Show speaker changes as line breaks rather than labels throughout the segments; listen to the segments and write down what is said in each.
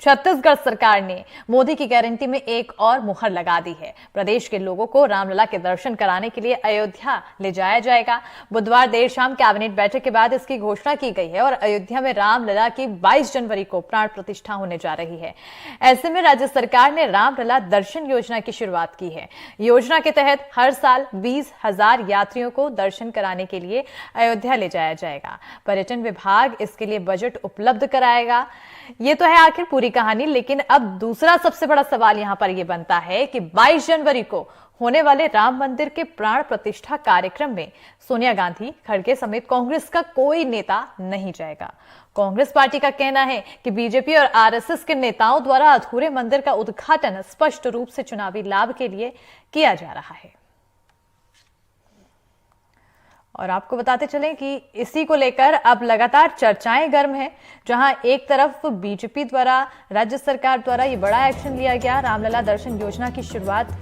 छत्तीसगढ़ सरकार ने मोदी की गारंटी में एक और मुहर लगा दी है। प्रदेश के लोगों को रामलला के दर्शन कराने के लिए अयोध्या ले जाया जाएगा। बुधवार देर शाम कैबिनेट बैठक के बाद इसकी घोषणा की गई है और अयोध्या में रामलला की 22 जनवरी को प्राण प्रतिष्ठा होने जा रही है। ऐसे में राज्य सरकार ने रामलला दर्शन योजना की शुरुआत की है। योजना के तहत हर साल 20,000 यात्रियों को दर्शन कराने के लिए अयोध्या ले जाया जाएगा। पर्यटन विभाग इसके लिए बजट उपलब्ध कराएगा। ये तो है आखिर पूरी कहानी, लेकिन अब दूसरा सबसे बड़ा सवाल यहां पर यह बनता है कि 22 जनवरी को होने वाले राम मंदिर के प्राण प्रतिष्ठा कार्यक्रम में सोनिया गांधी, खड़गे समेत कांग्रेस का कोई नेता नहीं जाएगा। कांग्रेस पार्टी का कहना है कि बीजेपी और आरएसएस के नेताओं द्वारा अधूरे मंदिर का उद्घाटन स्पष्ट रूप से चुनावी लाभ के लिए किया जा रहा है। और आपको बताते चलें कि इसी को लेकर अब लगातार चर्चाएं गर्म हैं, जहां एक तरफ बीजेपी द्वारा, राज्य सरकार द्वारा ये बड़ा एक्शन लिया गया। रामलला दर्शन योजना की शुरुआत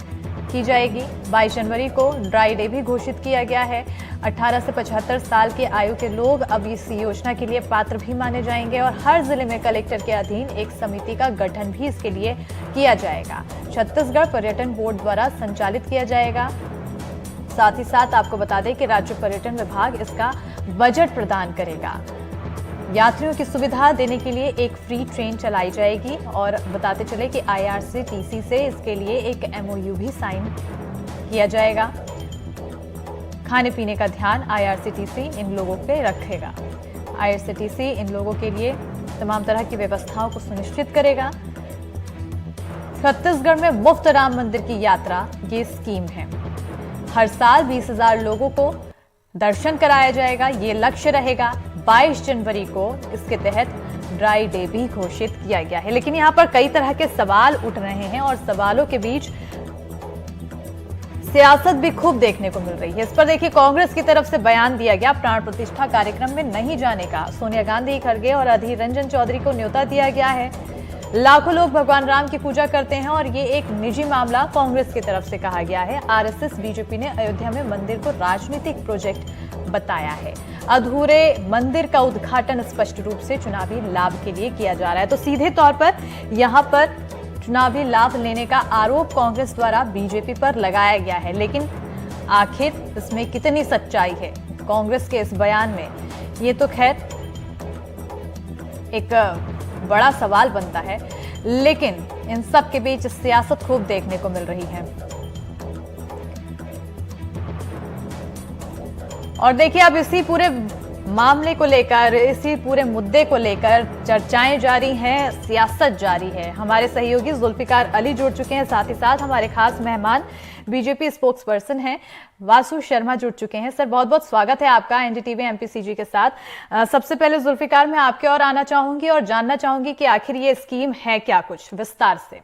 की जाएगी। 22 जनवरी को ड्राई डे भी घोषित किया गया है। 18 से 75 साल के आयु के लोग अब इस योजना के लिए पात्र भी माने जाएंगे और हर जिले में कलेक्टर के अधीन एक समिति का गठन भी इसके लिए किया जाएगा। छत्तीसगढ़ पर्यटन बोर्ड द्वारा संचालित किया जाएगा। साथ ही साथ आपको बता दें कि राज्य पर्यटन विभाग इसका बजट प्रदान करेगा। यात्रियों की सुविधा देने के लिए एक फ्री ट्रेन चलाई जाएगी और बताते चले कि IRCTC से इसके लिए एक MOU भी साइन किया जाएगा। खाने पीने का ध्यान IRCTC इन लोगों पे रखेगा। IRCTC इन लोगों के लिए तमाम तरह की व्यवस्थाओं को सुनिश्चित करेगा। छत्तीसगढ़ में मुफ्त राम मंदिर की यात्रा ये स्कीम है। हर साल 20,000 लोगों को दर्शन कराया जाएगा, ये लक्ष्य रहेगा। 22 जनवरी को इसके तहत ड्राई डे भी घोषित किया गया है। लेकिन यहां पर कई तरह के सवाल उठ रहे हैं और सवालों के बीच सियासत भी खूब देखने को मिल रही है। इस पर देखिए, कांग्रेस की तरफ से बयान दिया गया प्राण प्रतिष्ठा कार्यक्रम में नहीं जाने का। सोनिया गांधी, खड़गे और अधीर रंजन चौधरी को न्योता दिया गया है। लाखों लोग भगवान राम की पूजा करते हैं और ये एक निजी मामला कांग्रेस की तरफ से कहा गया है। आरएसएस, बीजेपी ने अयोध्या में मंदिर को राजनीतिक प्रोजेक्ट बताया है। अधूरे मंदिर का उद्घाटन स्पष्ट रूप से चुनावी लाभ के लिए किया जा रहा है। तो सीधे तौर पर यहां पर चुनावी लाभ लेने का आरोप कांग्रेस द्वारा बीजेपी पर लगाया गया है, लेकिन आखिर इसमें कितनी सच्चाई है कांग्रेस के इस बयान में, ये तो खैर एक बड़ा सवाल बनता है। लेकिन इन सब के बीच सियासत खूब देखने को मिल रही है। और देखिए, अब इसी पूरे मामले को लेकर, इसी पूरे मुद्दे को लेकर चर्चाएं जारी हैं, सियासत जारी है। हमारे सहयोगी जुल्फिकार अली जुड़ चुके हैं, साथ ही साथ हमारे खास मेहमान बीजेपी स्पोक्सपर्सन हैं वासु शर्मा जुड़ चुके हैं। सर, बहुत बहुत स्वागत है आपका NDTV MPCG के साथ। सबसे पहले जुल्फिकार, मैं आपके और आना चाहूंगी और जानना चाहूंगी कि आखिर ये स्कीम है क्या, कुछ विस्तार से।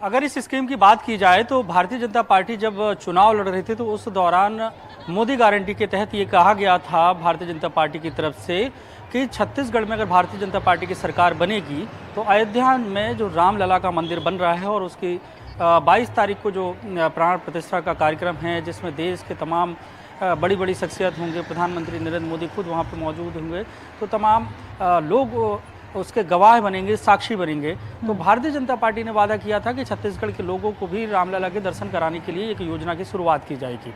अगर इस स्कीम की बात की जाए तो भारतीय जनता पार्टी जब चुनाव लड़ रही थी तो उस दौरान मोदी गारंटी के तहत ये कहा गया था भारतीय जनता पार्टी की तरफ से कि छत्तीसगढ़ में अगर भारतीय जनता पार्टी की सरकार बनेगी तो अयोध्या में जो रामलला का मंदिर बन रहा है और उसकी 22 तारीख को जो प्राण प्रतिष्ठा का कार्यक्रम है, जिसमें देश के तमाम बड़ी बड़ी शख्सियत होंगे, प्रधानमंत्री नरेंद्र मोदी खुद वहाँ पर मौजूद होंगे, तो तमाम लोग उसके गवाह बनेंगे, साक्षी बनेंगे। तो भारतीय जनता पार्टी ने वादा किया था कि छत्तीसगढ़ के लोगों को भी रामलला के दर्शन कराने के लिए एक योजना की शुरुआत की जाएगी।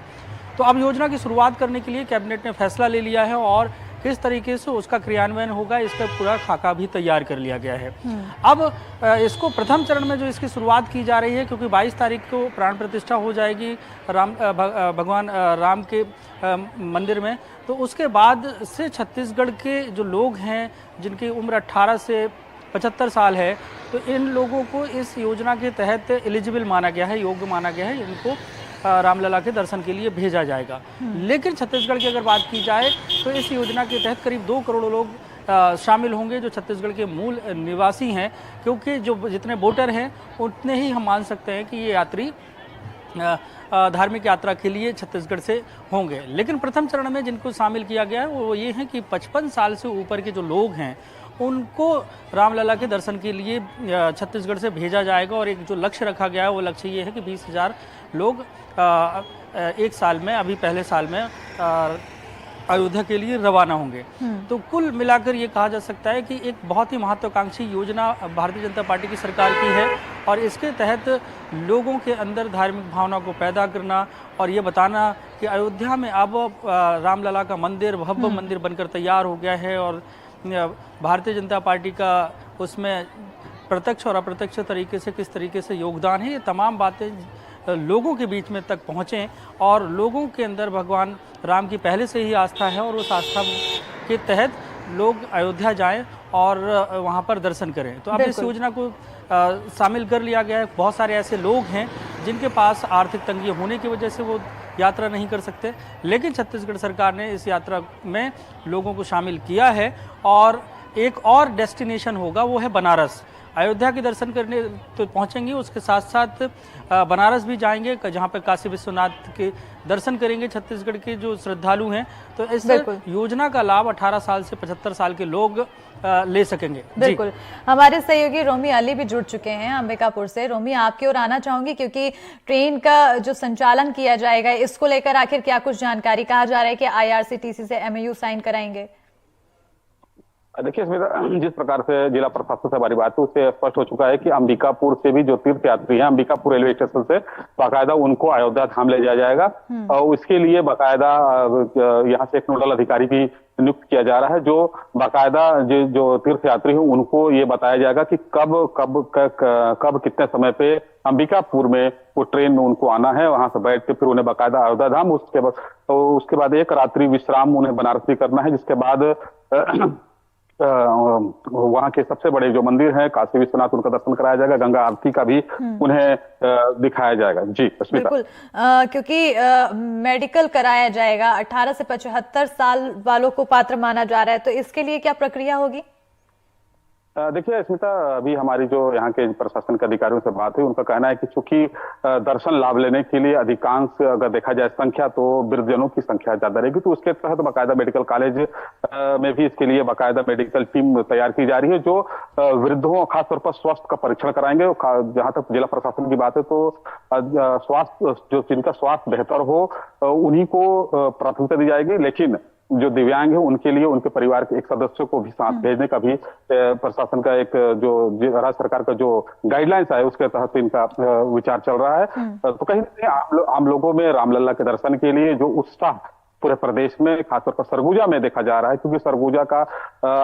तो अब योजना की शुरुआत करने के लिए कैबिनेट ने फैसला ले लिया है और किस तरीके से उसका क्रियान्वयन होगा इसका पूरा खाका भी तैयार कर लिया गया है। अब इसको प्रथम चरण में जो इसकी शुरुआत की जा रही है, क्योंकि 22 तारीख को प्राण प्रतिष्ठा हो जाएगी भगवान राम के मंदिर में, तो उसके बाद से छत्तीसगढ़ के जो लोग हैं जिनकी उम्र 18 से 75 साल है, तो इन लोगों को इस योजना के तहत एलिजिबल माना गया है, योग्य माना गया है, इनको रामलला के दर्शन के लिए भेजा जाएगा। लेकिन छत्तीसगढ़ की अगर बात की जाए तो इस योजना के तहत करीब 2 करोड़ लोग शामिल होंगे जो छत्तीसगढ़ के मूल निवासी हैं, क्योंकि जो जितने वोटर हैं उतने ही हम मान सकते हैं कि ये यात्री धार्मिक यात्रा के लिए छत्तीसगढ़ से होंगे। लेकिन प्रथम चरण में जिनको शामिल किया गया है वो ये है कि 55 साल से ऊपर के जो लोग हैं उनको रामलला के दर्शन के लिए छत्तीसगढ़ से भेजा जाएगा और एक जो लक्ष्य रखा गया है वो लक्ष्य ये है कि 20,000 लोग एक साल में, अभी पहले साल में अयोध्या के लिए रवाना होंगे। तो कुल मिलाकर ये कहा जा सकता है कि एक बहुत ही महत्वाकांक्षी योजना भारतीय जनता पार्टी की सरकार की है और इसके तहत लोगों के अंदर धार्मिक भावना को पैदा करना और ये बताना कि अयोध्या में अब रामलला का मंदिर भव्य मंदिर बनकर तैयार हो गया है और भारतीय जनता पार्टी का उसमें प्रत्यक्ष और अप्रत्यक्ष तरीके से किस तरीके से योगदान है, ये तमाम बातें लोगों के बीच में तक पहुँचें और लोगों के अंदर भगवान राम की पहले से ही आस्था है और उस आस्था के तहत लोग अयोध्या जाएं और वहां पर दर्शन करें। तो अब इस योजना को शामिल कर लिया गया है। बहुत सारे ऐसे लोग हैं जिनके पास आर्थिक तंगी होने की वजह से वो यात्रा नहीं कर सकते, लेकिन छत्तीसगढ़ सरकार ने इस यात्रा में लोगों को शामिल किया है और एक और डेस्टिनेशन होगा, वो है बनारस। अयोध्या के दर्शन करने तो पहुंचेंगे, उसके साथ साथ बनारस भी जाएंगे जहां पर काशी विश्वनाथ के दर्शन करेंगे छत्तीसगढ़ के जो श्रद्धालु हैं। तो इस योजना का लाभ 18 साल से 75 साल के लोग ले सकेंगे।
बिल्कुल, हमारे सहयोगी रोमी अली भी जुड़ चुके हैं अंबिकापुर से। रोमी, आपकी ओर आना चाहूंगी क्योंकि ट्रेन का जो संचालन किया जाएगा इसको लेकर आखिर क्या कुछ जानकारी, कहा जा रहा है कि IRCTC से MOU साइन कराएंगे।
देखिए स्मिता, जिस प्रकार से जिला प्रशासन से हमारी बात है उससे स्पष्ट हो चुका है कि अंबिकापुर से भी जो तीर्थ यात्री हैं अंबिकापुर रेलवे स्टेशन से बाकायदा उनको अयोध्या धाम ले जाया जाएगा और उसके लिए बाकायदा यहाँ से एक नोडल अधिकारी भी नियुक्त किया जा रहा है जो बाकायदा जो तीर्थ यात्री हैं उनको ये बताया जाएगा कि कब कितने समय पे अंबिकापुर में वो ट्रेन में उनको आना है, वहां से बैठ के फिर उन्हें बाकायदा अयोध्या धाम, उसके बाद एक रात्रि विश्राम उन्हें बनारस भी करना है, जिसके बाद वहां के सबसे बड़े जो मंदिर है काशी विश्वनाथ उनका दर्शन कराया जाएगा, गंगा आरती का भी उन्हें दिखाया जाएगा। जी
बिल्कुल, क्योंकि मेडिकल कराया जाएगा, 18 से 75 साल वालों को पात्र माना जा रहा है, तो इसके लिए क्या प्रक्रिया होगी?
देखिए स्मिता, अभी हमारी जो यहाँ के प्रशासन के अधिकारियों से बात हुई, उनका कहना है कि चूंकि दर्शन लाभ लेने के लिए अधिकांश अगर देखा जाए संख्या तो वृद्धजनों की संख्या ज्यादा रहेगी, तो उसके तहत बाकायदा मेडिकल कॉलेज में भी इसके लिए बाकायदा मेडिकल टीम तैयार की जा रही है जो वृद्धों खासतौर पर स्वास्थ्य का परीक्षण कराएंगे। जहां तक जिला प्रशासन की बात है तो स्वास्थ्य जो जिनका स्वास्थ्य बेहतर हो उन्हीं को प्राथमिकता दी जाएगी, लेकिन जो दिव्यांग है उनके लिए उनके परिवार के एक सदस्य को भी साथ भेजने का भी प्रशासन का एक जो राज्य सरकार का जो गाइडलाइंस है उसके तहत इनका विचार चल रहा है। तो कहीं ना कहीं आम लोगों में रामलला के दर्शन के लिए जो उत्साह पूरे प्रदेश में खासतौर पर सरगुजा में देखा जा रहा है, क्योंकि सरगुजा का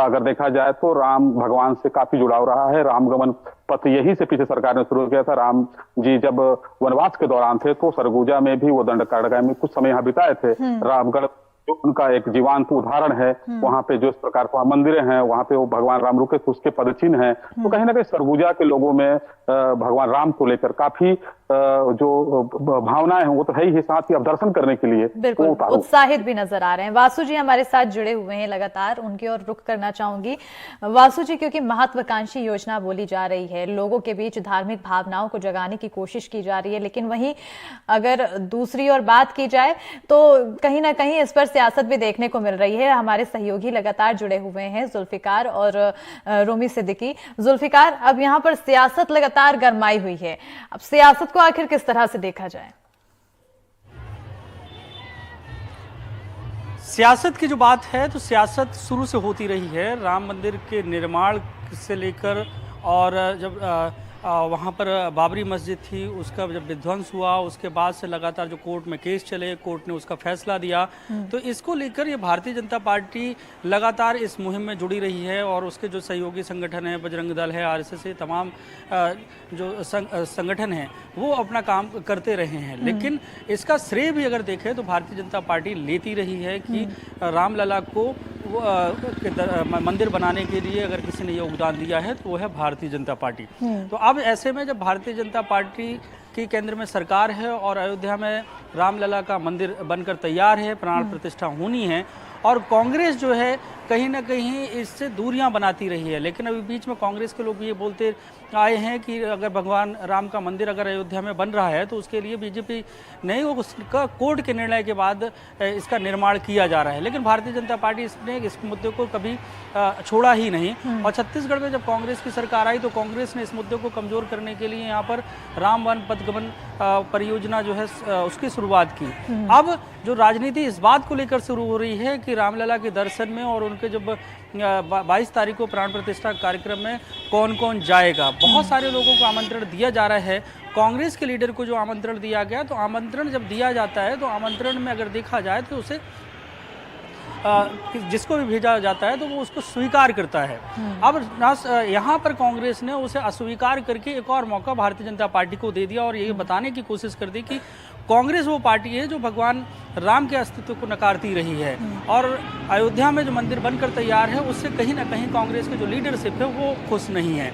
अगर देखा जाए तो राम भगवान से काफी जुड़ाव रहा है। रामगमन पथ यही से पीछे सरकार ने शुरू किया था। राम जी जब वनवास के दौरान थे तो सरगुजा में भी वो दंडकारण्य में कुछ समय यहाँ बिताए थे। रामगढ़ जो उनका एक जीवांत उदाहरण है, वहां पे जो इस प्रकार का मंदिर हैं, वहां पे वो भगवान राम रुके थे उसके पदचिन्ह हैं। तो कहीं ना कहीं सरगुजा के लोगों में भगवान राम को लेकर काफी जो भावनाएं हैं वो तो है ही, साथ ही अब दर्शन करने के लिए
बिल्कुल उत्साहित भी नजर आ रहे हैं। वासु जी हमारे साथ जुड़े हुए हैं लगातार, उनकी ओर रुख करना चाहूंगी। वासु जी, क्योंकि महत्वाकांक्षी योजना बोली जा रही है, लोगों के बीच धार्मिक भावनाओं को जगाने की कोशिश की जा रही है, लेकिन वहीं अगर दूसरी ओर बात की जाए तो कहीं ना कहीं इस पर सियासत भी देखने को मिल रही है। हमारे सहयोगी लगातार जुड़े हुए हैं, जुल्फिकार और रोमी सिद्दीकी। जुल्फिकार, अब यहाँ पर सियासत लगातार गरमाई हुई है, अब सियासत को आखिर किस तरह से देखा जाए?
सियासत की जो बात है तो सियासत शुरू से होती रही है, राम मंदिर के निर्माण से लेकर, और जब वहाँ पर बाबरी मस्जिद थी उसका जब विध्वंस हुआ उसके बाद से लगातार जो कोर्ट में केस चले, कोर्ट ने उसका फैसला दिया, तो इसको लेकर ये भारतीय जनता पार्टी लगातार इस मुहिम में जुड़ी रही है और उसके जो सहयोगी संगठन है, बजरंग दल है, RSS है, तमाम जो संगठन हैं वो अपना काम करते रहे हैं। लेकिन इसका श्रेय भी अगर देखें तो भारतीय जनता पार्टी लेती रही है कि रामलला को मंदिर बनाने के लिए अगर किसी ने योगदान दिया है तो वो है भारतीय जनता पार्टी। तो अब ऐसे में जब भारतीय जनता पार्टी की केंद्र में सरकार है और अयोध्या में रामलला का मंदिर बनकर तैयार है, प्राण प्रतिष्ठा होनी है, और कांग्रेस जो है कहीं ना कहीं इससे दूरियां बनाती रही है। लेकिन अभी बीच में कांग्रेस के लोग ये बोलते आए हैं कि अगर भगवान राम का मंदिर अगर अयोध्या में बन रहा है तो उसके लिए बीजेपी नहीं, उसका कोर्ट के निर्णय के बाद इसका निर्माण किया जा रहा है। लेकिन भारतीय जनता पार्टी इसने इस मुद्दे को कभी छोड़ा ही नहीं। और छत्तीसगढ़ में जब कांग्रेस की सरकार आई तो कांग्रेस ने इस मुद्दे को कमजोर करने के लिए यहाँ पर राम वन पथगमन परियोजना जो है उसकी शुरुआत की। अब जो राजनीति इस बात को लेकर शुरू हो रही है कि रामलला के दर्शन में और उनके जब 22 तारीख को प्राण प्रतिष्ठा कार्यक्रम में कौन कौन जाएगा, बहुत सारे लोगों को आमंत्रण दिया जा रहा है। कांग्रेस के लीडर को जो आमंत्रण दिया गया, तो आमंत्रण जब दिया जाता है तो आमंत्रण में अगर देखा जाए तो उसे जिसको भी भेजा जाता है तो वो उसको स्वीकार करता है। अब यहाँ पर कांग्रेस ने उसे अस्वीकार करके एक और मौका भारतीय जनता पार्टी को दे दिया और ये बताने की कोशिश कर दी कि कांग्रेस वो पार्टी है जो भगवान राम के अस्तित्व को नकारती रही है और अयोध्या में जो मंदिर बनकर तैयार है उससे कहीं ना कहीं कांग्रेस के जो लीडरशिप है वो खुश नहीं है।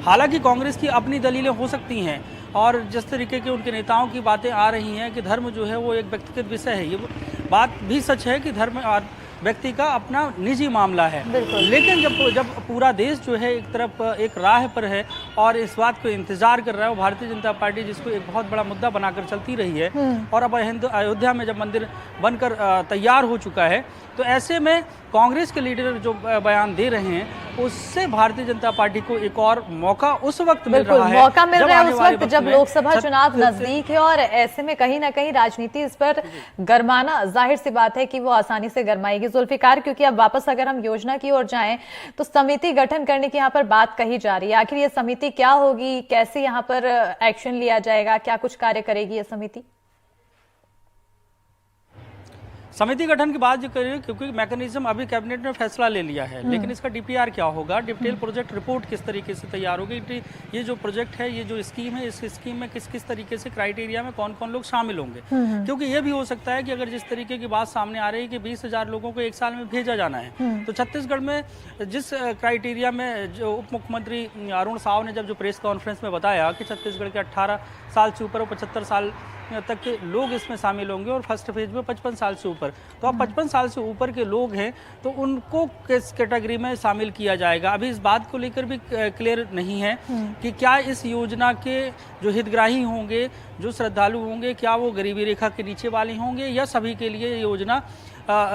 हालांकि कांग्रेस की अपनी दलीलें हो सकती हैं और जिस तरीके के उनके नेताओं की बातें आ रही हैं कि धर्म जो है वो एक व्यक्तिगत विषय है, ये बात भी सच है कि धर्म व्यक्ति का अपना निजी मामला है। लेकिन जब पूरा देश जो है एक तरफ एक राह पर है और इस बात को इंतजार कर रहा है, वो भारतीय जनता पार्टी जिसको एक बहुत बड़ा मुद्दा बनाकर चलती रही है और अब अयोध्या में जब मंदिर बनकर तैयार हो चुका है तो ऐसे में कांग्रेस के लीडर जो बयान दे रहे हैं उससे भारतीय जनता पार्टी को एक और मौका उस वक्त मिल रहा है,
मौका मिल रहा है उस वक्त जब लोकसभा चुनाव नजदीक है और ऐसे में कहीं ना कहीं राजनीति इस पर गरमाना जाहिर सी बात है कि वो आसानी से गरमाएगी जुल्फिकार। क्योंकि अब वापस अगर हम योजना की ओर जाएं तो समिति गठन करने की यहाँ पर बात कही जा रही है। आखिर ये समिति क्या होगी, कैसे यहाँ पर एक्शन लिया जाएगा, क्या कुछ कार्य करेगी ये समिति?
समिति गठन की बात जो करें, क्योंकि मैकेनिज्म अभी कैबिनेट ने फैसला ले लिया है, लेकिन इसका डीपीआर क्या होगा, डिटेल प्रोजेक्ट रिपोर्ट किस तरीके से तैयार होगी, ये जो प्रोजेक्ट है, ये जो स्कीम है, इस स्कीम में किस किस तरीके से क्राइटेरिया में कौन कौन लोग शामिल होंगे। क्योंकि ये भी हो सकता है कि अगर जिस तरीके की बात सामने आ रही है कि 20,000 लोगों को एक साल में भेजा जाना है, तो छत्तीसगढ़ में जिस क्राइटेरिया में जो उप मुख्यमंत्री अरुण साव ने जब जो प्रेस कॉन्फ्रेंस में बताया कि छत्तीसगढ़ के 18 साल से ऊपर और 75 साल तक के लोग इसमें शामिल होंगे और फर्स्ट फेज में 55 साल से ऊपर, तो अब 55 साल से ऊपर के लोग हैं तो उनको किस कैटेगरी में शामिल किया जाएगा। अभी इस बात को लेकर भी क्लियर नहीं है कि क्या इस योजना के जो हितग्राही होंगे, जो श्रद्धालु होंगे, क्या वो गरीबी रेखा के नीचे वाले होंगे या सभी के लिए योजना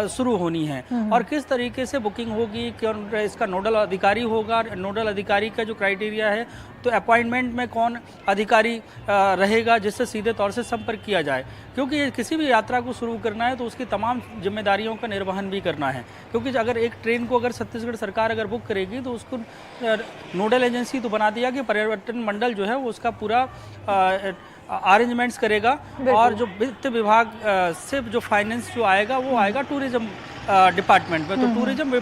शुरू होनी है और किस तरीके से बुकिंग होगी, कौन इसका नोडल अधिकारी होगा, नोडल अधिकारी का जो क्राइटेरिया है तो अपॉइंटमेंट में कौन अधिकारी रहेगा जिससे सीधे तौर से संपर्क किया जाए। क्योंकि किसी भी यात्रा को शुरू करना है तो उसकी तमाम जिम्मेदारियों का निर्वहन भी करना है, क्योंकि अगर एक ट्रेन को अगर छत्तीसगढ़ सरकार अगर बुक करेगी तो उसको नोडल एजेंसी तो बना दिया कि पर्यटन मंडल जो है वो उसका पूरा अरेंजमेंट्स करेगा और जो वित्त विभाग से जो फाइनेंस जो आएगा वो आएगा टूरिज्म डिपार्टमेंट में। तो टूरिज्म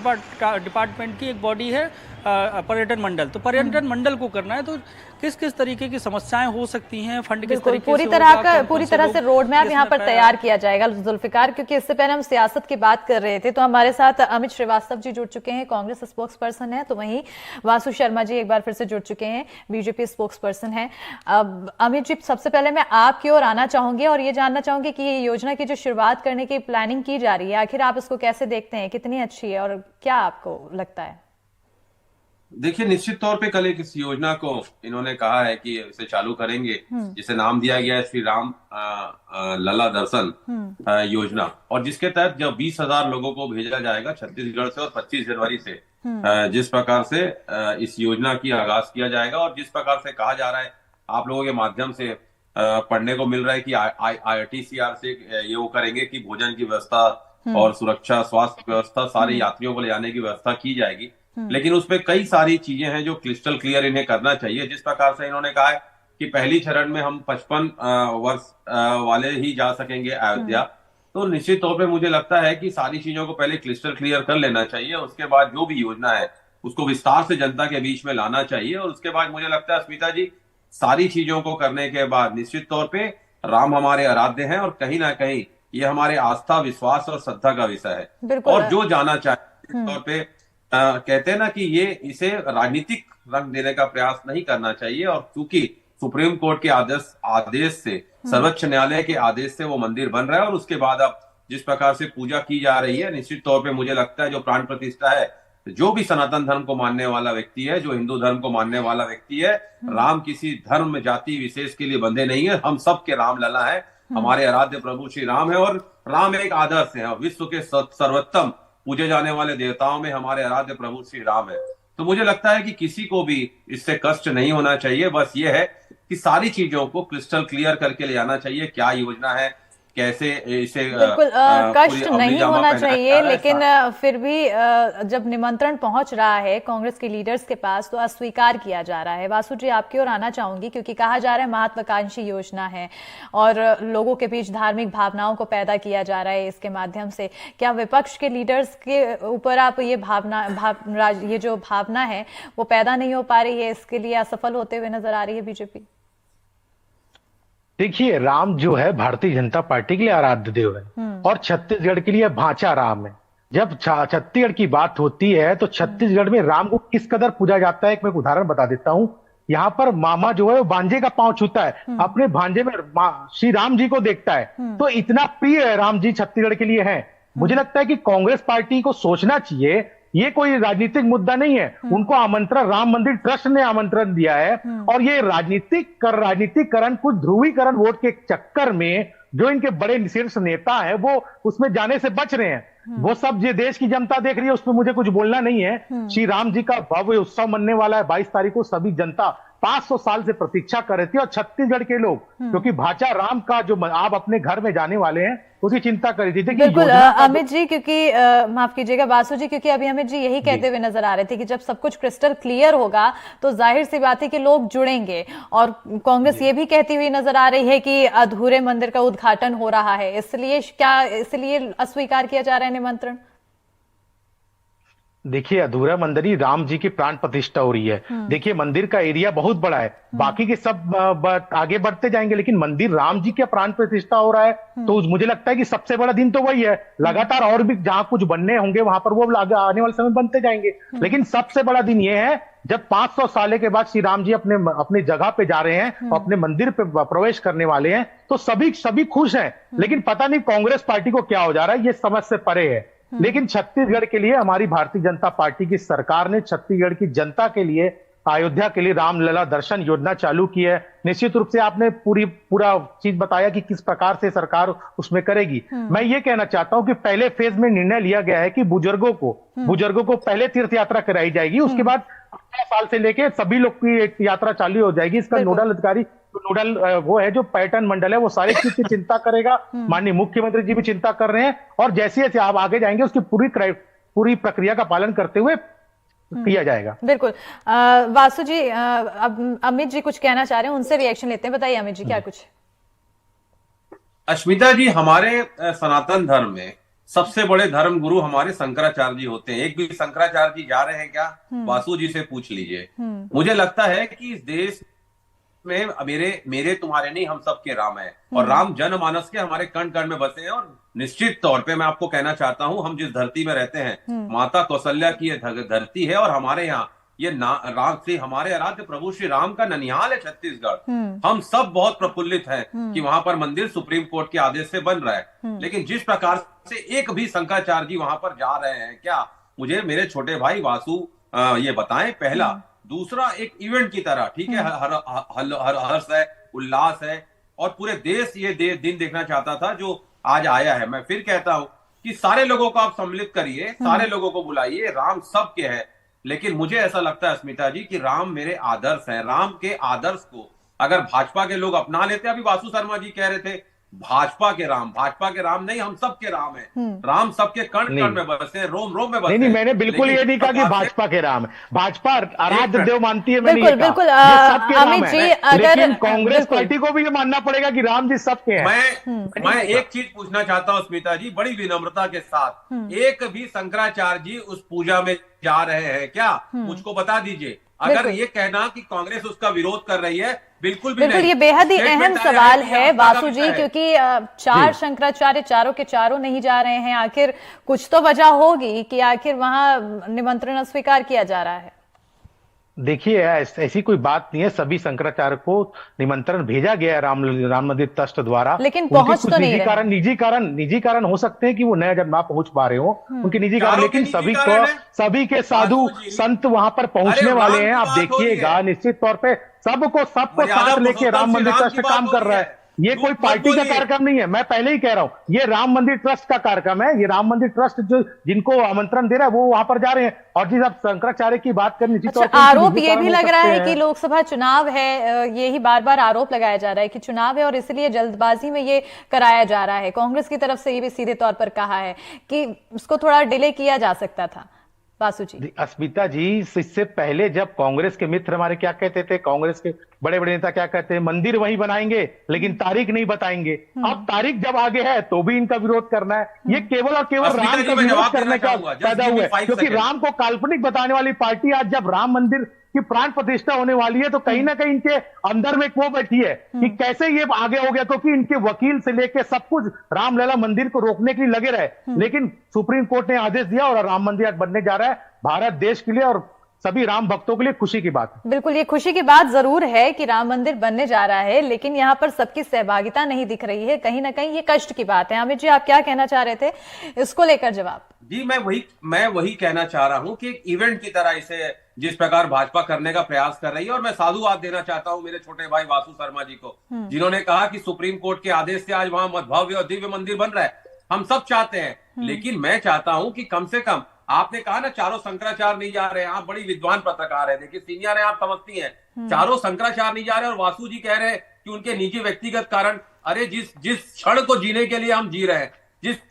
डिपार्टमेंट की एक बॉडी है पर्यटन मंडल, तो पर्यटन मंडल को करना है तो किस किस तरीके की समस्याएं हो सकती हैं, फंड किस तरीके से
पूरी तरह से रोड मैप यहाँ पर तैयार किया जाएगा जुल्फिकार। क्योंकि इससे पहले हम सियासत की बात कर रहे थे तो हमारे साथ अमित श्रीवास्तव जी जुड़ चुके हैं, कांग्रेस स्पोक्स पर्सन है, तो वहीं वासु शर्मा जी एक बार फिर से जुड़ चुके हैं, बीजेपी स्पोक्स पर्सन है। अब अमित जी, सबसे पहले मैं आपकी ओर आना चाहूंगी और ये जानना चाहूंगी कि ये योजना की जो शुरुआत करने की प्लानिंग की जा रही है, आखिर आप इसको कैसे देखते हैं, कितनी अच्छी है और क्या आपको लगता है?
देखिए, निश्चित तौर पे कल एक इस योजना को इन्होंने कहा है कि इसे चालू करेंगे, जिसे नाम दिया गया है श्री राम लला दर्शन योजना, और जिसके तहत जब 20,000 लोगों को भेजा जाएगा छत्तीसगढ़ से और 25 जनवरी से जिस प्रकार से इस योजना की आगाज किया जाएगा और जिस प्रकार से कहा जा रहा है, आप लोगों के माध्यम से पढ़ने को मिल रहा है कि IRTCR से ये वो करेंगे कि भोजन की व्यवस्था और सुरक्षा, स्वास्थ्य व्यवस्था, सारे यात्रियों को ले जाने की व्यवस्था की जाएगी। लेकिन उसमें कई सारी चीजें हैं जो क्रिस्टल क्लियर इन्हें करना चाहिए। जिस प्रकार से इन्होंने कहा है कि पहली चरण में हम 55 वर्ष वाले ही जा सकेंगे अयोध्या, तो निश्चित तौर पे मुझे लगता है कि सारी चीजों को पहले क्रिस्टल क्लियर कर लेना चाहिए, उसके बाद जो भी योजना है उसको विस्तार से जनता के बीच में लाना चाहिए और उसके बाद मुझे लगता है स्मिता जी, सारी चीजों को करने के बाद निश्चित तौर पे राम हमारे आराध्य हैं और कहीं ना कहीं ये हमारे आस्था, विश्वास और श्रद्धा का विषय है और जो जाना चाहे तौर पे कहते हैं ना कि ये इसे राजनीतिक रंग देने का प्रयास नहीं करना चाहिए और क्योंकि सुप्रीम कोर्ट के आदेश से, सर्वोच्च न्यायालय के आदेश से वो मंदिर बन रहा है और उसके बाद अब जिस प्रकार से पूजा की जा रही है, निश्चित तौर पे मुझे लगता है जो प्राण प्रतिष्ठा है, जो भी सनातन धर्म को मानने वाला व्यक्ति है, जो हिंदू धर्म को मानने वाला व्यक्ति है, राम किसी धर्म जाति विशेष के लिए बंधे नहीं है, हम सब के राम लला है, हमारे आराध्य प्रभु श्री राम है और राम एक आदर्श है। विश्व के सर्वोत्तम पूजे जाने वाले देवताओं में हमारे आराध्य प्रभु श्री राम है। तो मुझे लगता है कि किसी को भी इससे कष्ट नहीं होना चाहिए। बस ये है कि सारी चीजों को क्रिस्टल क्लियर करके ले आना चाहिए, क्या योजना है, कैसे इसे
बिल्कुल कष्ट नहीं होना चाहिए, लेकिन फिर भी जब निमंत्रण पहुंच रहा है कांग्रेस के लीडर्स के पास तो अस्वीकार किया जा रहा है। वासु जी, आपकी ओर आना चाहूंगी, क्योंकि कहा जा रहा है महत्वाकांक्षी योजना है और लोगों के बीच धार्मिक भावनाओं को पैदा किया जा रहा है इसके माध्यम से। क्या विपक्ष के लीडर्स के ऊपर आप ये ये जो भावना है वो पैदा नहीं हो पा रही है, इसके लिए असफल होते हुए नजर आ रही है बीजेपी?
देखिए, राम जो है भारतीय जनता पार्टी के लिए आराध्य देव है और छत्तीसगढ़ के लिए भांचा राम है। जब छत्तीसगढ़ की बात होती है तो छत्तीसगढ़ में राम को किस कदर पूजा जाता है, एक मैं उदाहरण बता देता हूं। यहाँ पर मामा जो है वो भांजे का पांव छूता है, अपने भांजे में श्री राम जी को देखता है, तो इतना प्रिय है राम जी छत्तीसगढ़ के लिए है। मुझे लगता है कि कांग्रेस पार्टी को सोचना चाहिए, ये कोई राजनीतिक मुद्दा नहीं है। उनको आमंत्रण राम मंदिर ट्रस्ट ने आमंत्रण दिया है और ये राजनीतिकरण, कुछ ध्रुवीकरण वोट के चक्कर में जो इनके बड़े शीर्ष नेता है वो उसमें जाने से बच रहे हैं। वो सब ये देश की जनता देख रही है, उसमें मुझे कुछ बोलना नहीं है। श्री राम जी का भव्य उत्सव मनने वाला है 22 तारीख को। सभी जनता 500 साल से प्रतीक्षा कर रही थी और छत्तीसगढ़ के लोग, क्योंकि भाचा राम का जो आप अपने घर में जाने वाले हैं उसकी चिंता कर रही थी।
बिल्कुल अमित जी, क्योंकि माफ कीजिएगा वासु जी, क्योंकि अभी अमित जी यही कहते हुए नजर आ रहे थे कि जब सब कुछ क्रिस्टल क्लियर होगा तो जाहिर सी बात है कि लोग जुड़ेंगे, और कांग्रेस ये भी कहती हुई नजर आ रही है कि अधूरे मंदिर का उद्घाटन हो रहा है, इसलिए अस्वीकार किया जा रहा है निमंत्रण?
देखिए, अधूरा मंदिर ही राम जी की प्राण प्रतिष्ठा हो रही है। देखिए, मंदिर का एरिया बहुत बड़ा है, बाकी के सब आगे बढ़ते जाएंगे, लेकिन मंदिर राम जी के प्राण प्रतिष्ठा हो रहा है तो मुझे लगता है कि सबसे बड़ा दिन तो वही है। लगातार और भी जहां कुछ बनने होंगे वहां पर वो आने वाले समय बनते जाएंगे, लेकिन सबसे बड़ा दिन ये है जब 500 साल के बाद श्री राम जी अपने जगह पे जा रहे हैं और अपने मंदिर पे प्रवेश करने वाले हैं, तो सभी खुश हैं। लेकिन पता नहीं कांग्रेस पार्टी को क्या हो जा रहा है, ये समझ से परे है। लेकिन छत्तीसगढ़ के लिए हमारी भारतीय जनता पार्टी की सरकार ने छत्तीसगढ़ की जनता के लिए, अयोध्या के लिए रामलला दर्शन योजना चालू की है। निश्चित रूप से आपने पूरा चीज बताया कि किस प्रकार से सरकार उसमें करेगी। मैं ये कहना चाहता हूं कि पहले फेज में निर्णय लिया गया है कि बुजुर्गों को पहले तीर्थ यात्रा कराई जाएगी, उसके बाद 18 साल से लेके सभी लोग की यात्रा चालू हो जाएगी। इसका नोडल अधिकारी वो है जो पर्यटन मंडल है, वो सारी चीज की चिंता करेगा। माननीय मुख्यमंत्री जी भी चिंता कर रहे हैं और जैसे जैसे आप आगे जाएंगे उसकी पूरी प्रक्रिया का पालन करते हुए किया जाएगा।
बिल्कुल। वासु जी, अब अमित जी कुछ कहना चाह रहे हैं, उनसे रिएक्शन लेते हैं। बताइए अमित जी, क्या कुछ?
अश्मिता जी, हमारे सनातन धर्म में सबसे बड़े धर्म गुरु हमारे शंकराचार्य जी होते हैं। एक भी शंकराचार्य जी जा रहे हैं क्या? वासु जी से पूछ लीजिए। मुझे लगता है कि इस देश में मेरे तुम्हारे नहीं, हम सबके राम है और राम जनमानस के हमारे कण कण में बसे हैं। और निश्चित तौर पे मैं आपको कहना चाहता हूं, हम जिस धरती में रहते हैं, माता कौशल्या की ये धरती है और हमारे यहाँ ये राम से हमारे आराध्य प्रभु श्री राम का ननिहाल है छत्तीसगढ़। हम सब बहुत प्रफुल्लित हैं कि वहां पर मंदिर सुप्रीम कोर्ट के आदेश से बन रहा है, लेकिन जिस प्रकार से एक भी शंकराचार्य जी वहां पर जा रहे हैं क्या, मुझे मेरे छोटे भाई वासु ये बताएं। पहला, दूसरा, एक इवेंट की तरह, ठीक है, हर्ष है, उल्लास है और पूरे देश ये दिन देखना चाहता था जो आज आया है। मैं फिर कहता हूं कि सारे लोगों को आप सम्मिलित करिए, सारे लोगों को बुलाइए, राम सबके है। लेकिन मुझे ऐसा लगता है स्मिता जी कि राम मेरे आदर्श हैं। राम के आदर्श को अगर भाजपा के लोग अपना लेते, अभी वासु शर्मा जी कह रहे थे भाजपा के राम नहीं, हम सबके राम हैं। राम सबके कण कण में बसे हैं, रोम रोम में बसे हैं।
नहीं, मैंने बिल्कुल ये नहीं कहा कि भाजपा के राम है। भाजपा आराध्य देव मानती है, मैंने
बिल्कुल
अमित जी, लेकिन कांग्रेस पार्टी को भी ये मानना पड़ेगा कि राम जी सबके हैं।
मैं एक चीज पूछना चाहता हूं स्मिता जी, बड़ी विनम्रता के साथ, एक भी शंकराचार्य जी उस पूजा में जा रहे हैं क्या? मुझको बता दीजिए। अगर ये कहना कि कांग्रेस उसका विरोध कर रही है, बिल्कुल भी नहीं।
ये बेहद ही अहम सवाल है वासु जी, क्योंकि 4 शंकराचार्य चारों के चारों नहीं जा रहे हैं। आखिर कुछ तो वजह होगी कि आखिर वहां निमंत्रण अस्वीकार किया जा रहा है।
देखिए ऐसी कोई बात नहीं है, सभी शंकराचार्य को निमंत्रण भेजा गया है राम मंदिर ट्रस्ट द्वारा।
लेकिन
उनके
पहुंच
कुछ
तो नहीं रहे।
निजी कारण हो सकते हैं कि वो नया जब ना पहुंच पा रहे हो, उनके निजी कारण,
चारों के
लेकिन
निजी
सभी
कारण
को,
है।
सभी के साधु
वासु जी,
संत वहां पर
अरे
पहुंचने
राम
वाले
की
हैं। आप
बात हो रही
देखिएगा
है,
निश्चित तौर पे सबको
मर्यादा
साथ लेके
पुरुषोत्तम
राम
श्री
मंदिर
राम
ट्रस्ट
की बात
काम
हो
कर
रही
रहा
है।
है। ये
झूठ
कोई
मत
पार्टी का
बोलिए।
कार्यक्रम नहीं है, मैं पहले ही कह रहा हूं, ये राम मंदिर ट्रस्ट का कार्यक्रम है। ये राम मंदिर ट्रस्ट जो जिनको आमंत्रण दे रहा है वो वहां पर जा रहे हैं। और जिस आप शंकराचार्य की बात करें, निश्चित
अच्छा,
तौर पर उनके
आरोप
निजी
ये
कारण
भी
हो
लग रहा
सकते
है कि
हैं।
लोकसभा चुनाव है, यही बार बार आरोप लगाया जा रहा है कि चुनाव है और इसलिए जल्दबाजी में ये कराया जा रहा है। कांग्रेस की तरफ से ये भी सीधे तौर पर कहा है कि उसको थोड़ा डिले किया जा सकता था। वासु जी,
अस्मिता जी, इससे पहले जब कांग्रेस के मित्र हमारे क्या कहते थे, कांग्रेस के बड़े बड़े नेता क्या कहते हैं, मंदिर वहीं बनाएंगे लेकिन तारीख नहीं बताएंगे। अब तारीख जब आगे है तो भी इनका विरोध करना है। ये केवल और केवल
अस्मिता
राम
जी,
का
मैं
विरोध
जवाब
करने
देना
का
चाहूंगा। Just
पैदा
give me
हुआ है,
5
क्योंकि
seconds।
राम को काल्पनिक बताने वाली पार्टी आज जब राम मंदिर की प्राण प्रतिष्ठा होने वाली है तो कहीं ना कहीं इनके अंदर में एक वो बैठी है कि कैसे ये आगे हो गया, क्योंकि इनके वकील से लेके सब कुछ रामलला मंदिर को रोकने के लिए लगे रहे। लेकिन सुप्रीम कोर्ट ने आदेश दिया और राम मंदिर आज बनने जा रहा है। भारत देश के लिए और सभी राम भक्तों के लिए खुशी की बात है।
बिल्कुल, ये खुशी की बात जरूर है कि राम मंदिर बनने जा रहा है, लेकिन यहाँ पर सबकी सहभागिता नहीं दिख रही है। कहीं ना कहीं ये कष्ट की बात है। अमित जी, आप क्या कहना चाह रहे थे, इसको लेकर जवाब?
जी, मैं वही कहना चाह रहा हूं कि एक इवेंट की तरह इसे जिस प्रकार भाजपा करने का प्रयास कर रही है, और मैं साधुवाद देना चाहता हूं मेरे छोटे भाई वासु शर्मा जी को, जिन्होंने कहा कि सुप्रीम कोर्ट के आदेश से आज वहां भव्य और दिव्य मंदिर बन रहा है। हम सब चाहते हैं, लेकिन मैं चाहता हूं कि कम से कम, आपने कहा ना चारों शंकराचार्य नहीं जा रहे हैं, आप बड़ी विद्वान पत्रकार है, देखिए सीनियर है, आप समझती हैं। चारों शंकराचार्य नहीं जा रहे और वासु जी कह रहे हैं कि उनके निजी व्यक्तिगत कारण। अरे जिस क्षण को जीने के लिए हम जी रहे हैं,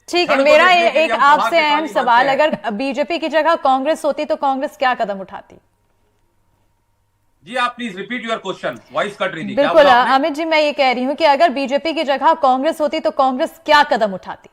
ठीक है, मेरा एक आपसे अहम सवाल, अगर बीजेपी की जगह कांग्रेस होती तो कांग्रेस क्या कदम उठाती?
जी, आप please repeat your question, voice cut रही थी।
बिल्कुल अमित जी, मैं ये कह रही हूं कि अगर बीजेपी की जगह कांग्रेस होती तो कांग्रेस क्या कदम उठाती?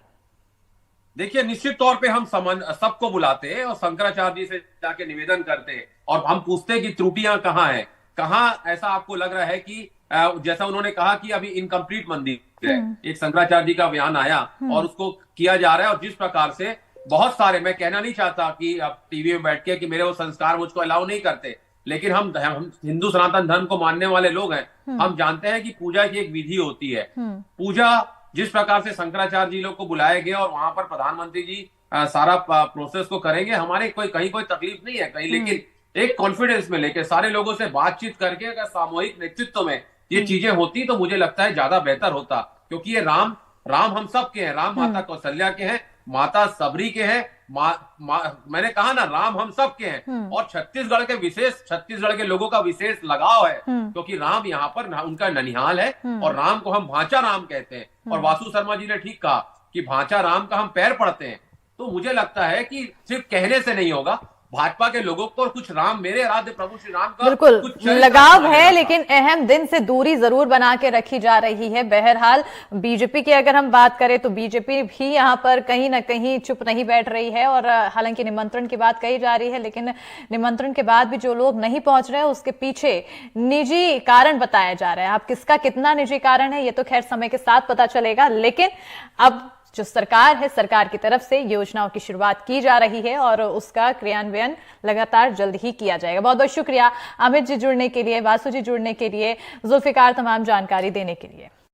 देखिए, निश्चित तौर पे हम सबको बुलाते हैं और शंकराचार्य जी से जाके निवेदन करते हैं और हम पूछते हैं कि त्रुटियां कहाँ हैं, कहाँ ऐसा आपको लग रहा है कि जैसा उन्होंने कहा कि अभी इनकम्प्लीट मंदिर है, एक शंकराचार्य जी का बयान आया और उसको किया जा रहा है। और जिस प्रकार से बहुत सारे, मैं कहना नहीं चाहता कि अब टीवी में बैठ के कि मेरे वो संस्कार मुझको अलाउ नहीं करते, लेकिन हम हिंदू सनातन धर्म को मानने वाले लोग हैं। हम जानते हैं कि पूजा की एक विधि होती है। पूजा जिस प्रकार से शंकराचार्य जी लोग को बुलाया गया और वहां पर प्रधानमंत्री जी सारा प्रोसेस को करेंगे, हमारे कहीं कोई तकलीफ नहीं है कहीं, लेकिन एक कॉन्फिडेंस में लेके सारे लोगों से बातचीत करके अगर सामूहिक नेतृत्व में ये चीजें होती तो मुझे लगता है ज्यादा बेहतर होता। क्योंकि ये राम हम सब के हैं, राम माता कौशल्या के हैं, माता सबरी के हैं, मैंने कहा ना, राम हम सब के हैं। और छत्तीसगढ़ के लोगों का विशेष लगाव है, क्योंकि राम यहाँ पर उनका ननिहाल है और राम को हम भांचा राम कहते हैं। और वासु शर्मा जी ने ठीक कहा कि भांचा राम का हम पैर पड़ते हैं। तो मुझे लगता है कि सिर्फ कहने से नहीं होगा, भाजपा के लोगों को कुछ राम, मेरे आराध्य प्रभु श्री राम का
बिल्कुल लगाव है, लेकिन अहम दिन से दूरी जरूर बना के रखी जा रही है। बहरहाल बीजेपी की अगर हम बात करें तो बीजेपी भी यहाँ पर कहीं ना कहीं चुप नहीं बैठ रही है। और हालांकि निमंत्रण की बात कही जा रही है, लेकिन निमंत्रण के बाद भी जो लोग नहीं पहुंच रहे हैं उसके पीछे निजी कारण बताया जा रहा है। अब किसका कितना निजी कारण है ये तो खैर समय के साथ पता चलेगा, लेकिन अब जो सरकार है, सरकार की तरफ से योजनाओं की शुरुआत की जा रही है और उसका क्रियान्वयन लगातार जल्द ही किया जाएगा। बहुत बहुत शुक्रिया अमित जी जुड़ने के लिए, वासु जी जुड़ने के लिए, जुल्फिकार तमाम जानकारी देने के लिए।